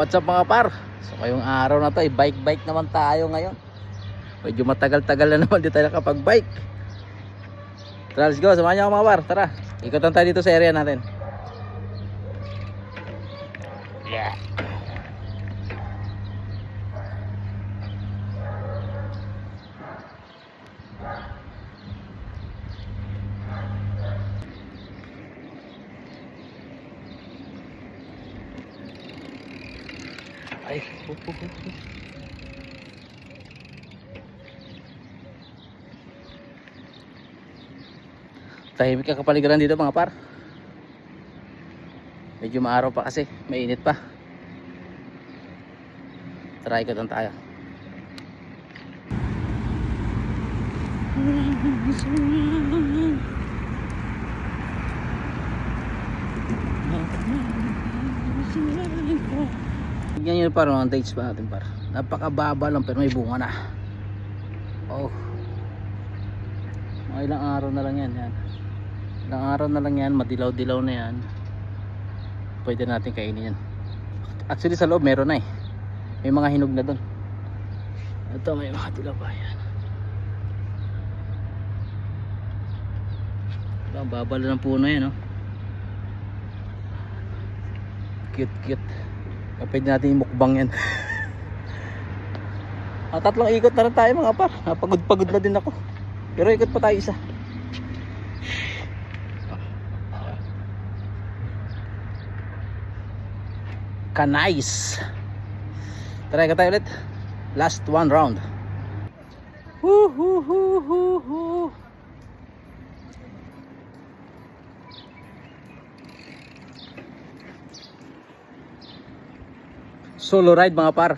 What's up mga par? So ngayong araw na to ay bike naman tayo ngayon. Medyo matagal-tagal na naman di tayo nakapag-bike. Tara, let's go, samahan niyo ako mga par. Tara, ikutan tayo dito sa area natin. Yeah. Ay, tahimik ang kapaligiran dito mga par. Medyo maaraw pa kasi, mainit pa. Try ko lang tayo. Tignan nyo par, ang dates pa natin par. Napakababa lang pero may bunga na. Oh, mga ilang araw na lang yan. Ilang araw na lang yan, madilaw-dilaw na yan. Pwede natin kainin yan. Actually sa loob meron na eh. May mga hinog na doon. Ito may mga dilaw pa yan. Ang babala ng puno yan, no? Cute. Pwede natin imukbang yan. Tatlong ikot na rin tayo mga par. Pagod na din ako. Pero ikot pa tayo isa. Nice. Try ka tayo ulit. Last one round. Woo. Solo ride mga par.